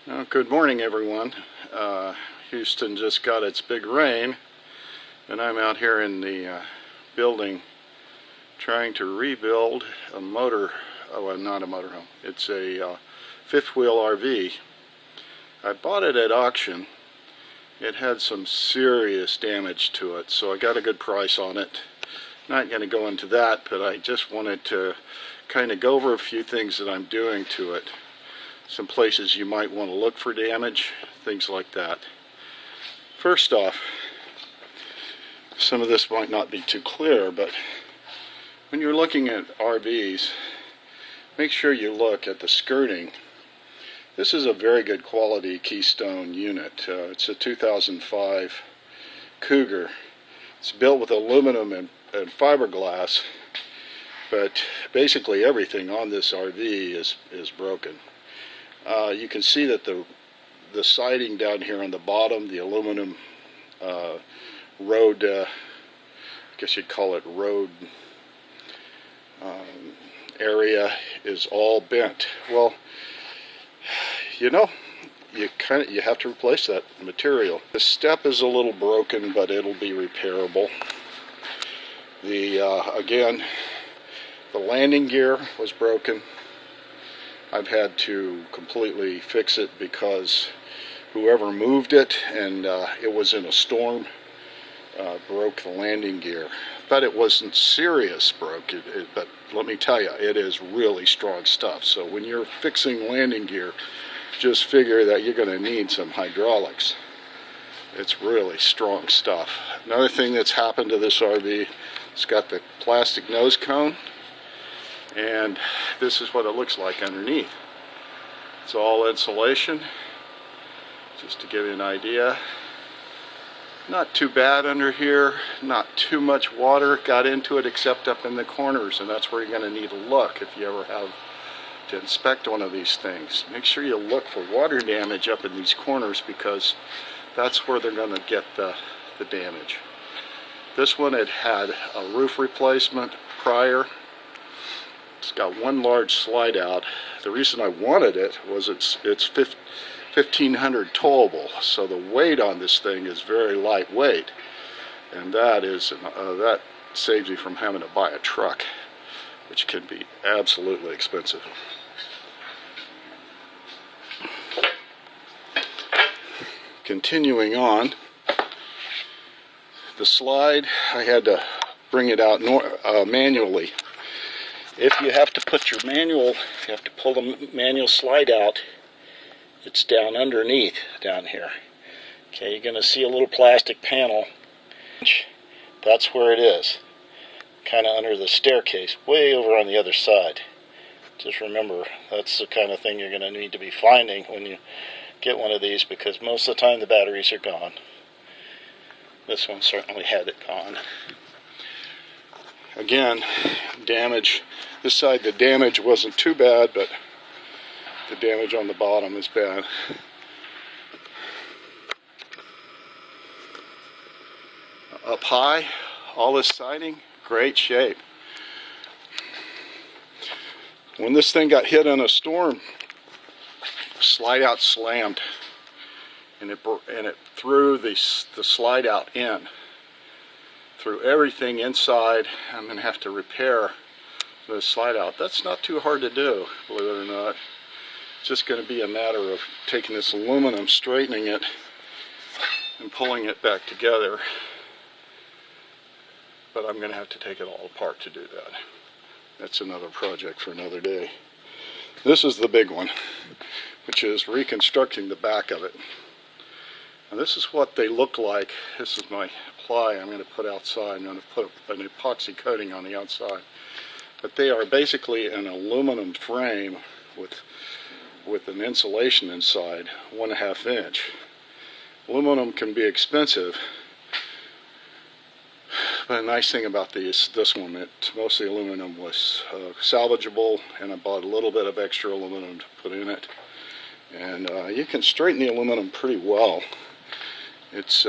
Well, good morning, everyone. Houston just got its big rain, and I'm out here in the building trying to rebuild a motor. Oh, not a motorhome. It's a fifth wheel RV. I bought it at auction. It had some serious damage to it, so I got a good price on it. Not going to go into that, but I just wanted to kind of go over a few things that I'm doing to it. Some places you might want to look for damage, things like that. First off, some of this might not be too clear, but when you're looking at RVs, make sure you look at the skirting. This is a very good quality Keystone unit. It's a 2005 Cougar. It's built with aluminum and fiberglass, but basically everything on this RV is broken. You can see that the siding down here on the bottom, the aluminum road, I guess you'd call it road area, is all bent. Well, you know, you have to replace that material. The step is a little broken, but it'll be repairable. Again, the landing gear was broken. I've had to completely fix it because whoever moved it, and it was in a storm, broke the landing gear. But it wasn't serious broke, but let me tell you, it is really strong stuff. So when you're fixing landing gear, just figure that you're going to need some hydraulics. It's really strong stuff. Another thing that's happened to this RV, it's got the plastic nose cone. And this is what it looks like underneath. It's all insulation, just to give you an idea. Not too bad under here, not too much water got into it except up in the corners, and that's where you're going to need to look if you ever have to inspect one of these things. Make sure you look for water damage up in these corners, because that's where they're going to get the damage. This one had a roof replacement prior. It's got one large slide out. The reason I wanted it was it's 1500 towable, so the weight on this thing is very lightweight, and that saves you from having to buy a truck, which can be absolutely expensive. Continuing on, the slide, I had to bring it out manually. If you have to put your manual, you have to pull the manual slide out, it's down underneath, down here. Okay, you're going to see a little plastic panel. That's where it is. Kind of under the staircase, way over on the other side. Just remember, that's the kind of thing you're going to need to be finding when you get one of these, because most of the time the batteries are gone. This one certainly had it gone. Again, damage. This side, the damage wasn't too bad, but the damage on the bottom is bad. Up high, all this siding, great shape. When this thing got hit in a storm, slide out slammed, and it threw the slide out in. Through everything inside. I'm going to have to repair the slide out. That's not too hard to do, believe it or not. It's just going to be a matter of taking this aluminum, straightening it, and pulling it back together. But I'm going to have to take it all apart to do that. That's another project for another day. This is the big one, which is reconstructing the back of it. And this is what they look like. This is my ply I'm going to put outside. I'm going to put an epoxy coating on the outside. But they are basically an aluminum frame with an insulation inside, 1.5 inch. Aluminum can be expensive, but the nice thing about this one, most of the aluminum was salvageable, and I bought a little bit of extra aluminum to put in it. And you can straighten the aluminum pretty well. It's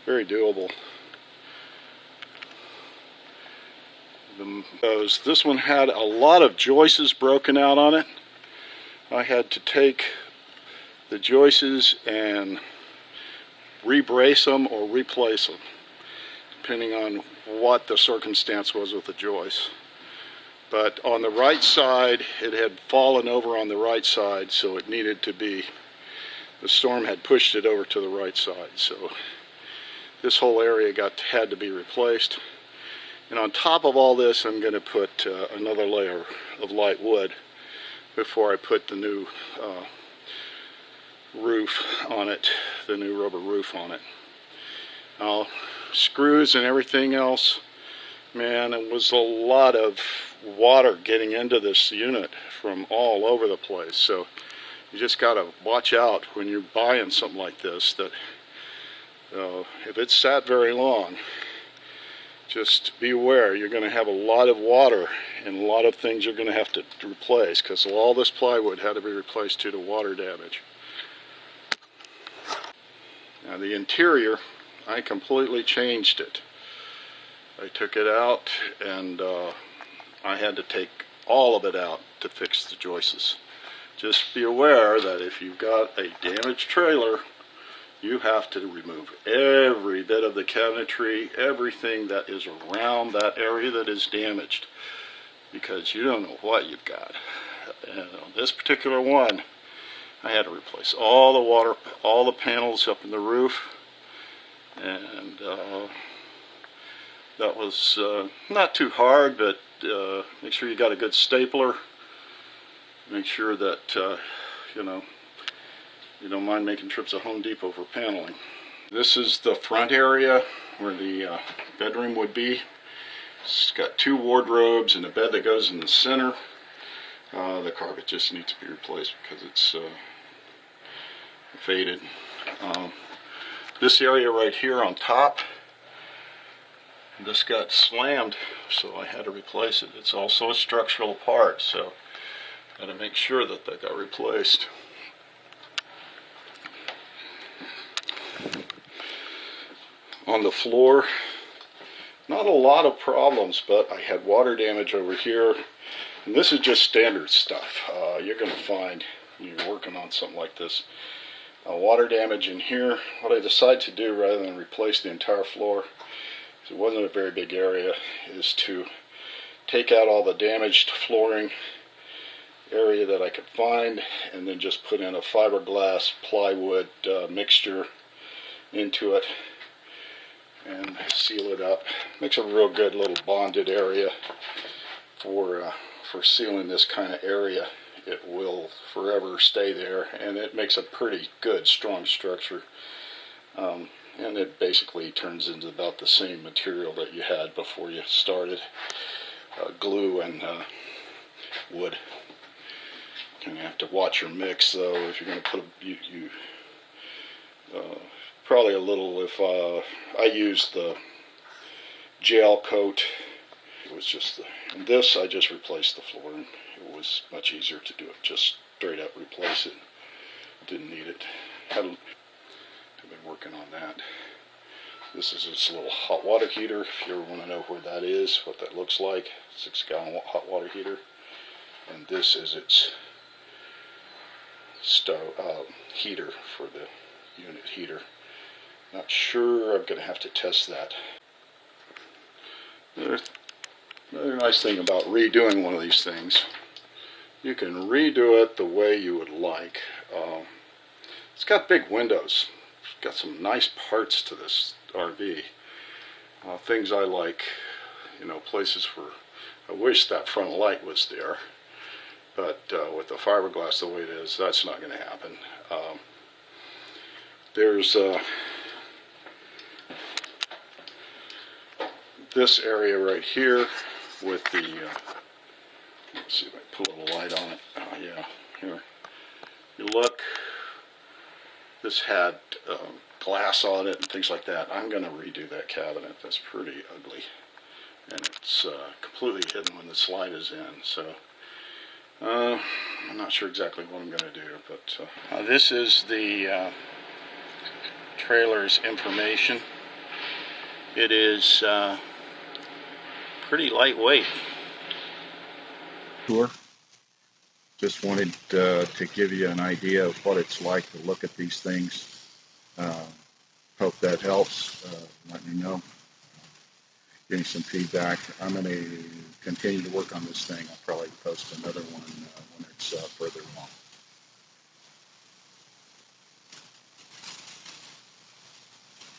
very doable. This one had a lot of joists broken out on it. I had to take the joists and rebrace them or replace them, depending on what the circumstance was with the joist. But on the right side, it had fallen over on the right side, so it needed to be, the storm had pushed it over to the right side. So this whole area had to be replaced. And on top of all this, I'm going to put another layer of light wood before I put the new roof on it, the new rubber roof on it. Now, screws and everything else, man, it was a lot of water getting into this unit from all over the place. So you just got to watch out when you're buying something like this, that if it's sat very long, just be aware you're going to have a lot of water and a lot of things you're going to have to replace, because all this plywood had to be replaced due to water damage. Now the interior, I completely changed it. I took it out, and I had to take all of it out to fix the joists. Just be aware that if you've got a damaged trailer, you have to remove every bit of the cabinetry, everything that is around that area that is damaged, because you don't know what you've got. And on this particular one, I had to replace all the water, all the panels up in the roof, and that was not too hard, but make sure you got a good stapler. Make sure that you know, you don't mind making trips to Home Depot for paneling. This is the front area where the bedroom would be. It's got two wardrobes and a bed that goes in the center. The carpet just needs to be replaced because it's faded. This area right here on top, this got slammed, so I had to replace it. It's also a structural part, so got to make sure that that got replaced. On the floor, not a lot of problems, but I had water damage over here, and this is just standard stuff you're going to find when you're working on something like this. Water damage in here. What I decided to do, rather than replace the entire floor, because it wasn't a very big area, is to take out all the damaged flooring area that I could find, and then just put in a fiberglass plywood mixture into it and seal it up. Makes a real good little bonded area for sealing this kind of area. It will forever stay there, and it makes a pretty good strong structure, and it basically turns into about the same material that you had before you started, glue and wood. Kind of have to watch your mix though. If you're going to put probably a little, if I used the gel coat. It was just and this I just replaced the floor, and it was much easier to do it, just straight up replace it. Didn't need it. I've been working on that. This is its little hot water heater, if you ever want to know where that is, what that looks like. 6-gallon hot water heater. And this is its stove heater for the unit heater. Not sure, I'm going to have to test that. Another nice thing about redoing one of these things, you can redo it the way you would like. It's got big windows. It's got some nice parts to this RV. Things I like, you know, places where I wish that front light was there, but with the fiberglass the way it is, that's not going to happen. There's this area right here with the, let's see if I put a little light on it. Yeah, here. You look, this had glass on it and things like that. I'm going to redo that cabinet. That's pretty ugly. And it's completely hidden when the slide is in. So I'm not sure exactly what I'm going to do. But this is the trailer's information. It is pretty lightweight. Sure. just wanted to give you an idea of what it's like to look at these things. Hope that helps. Let me know. Give me some feedback. I'm going to continue to work on this thing. I'll probably post another one when it's further along.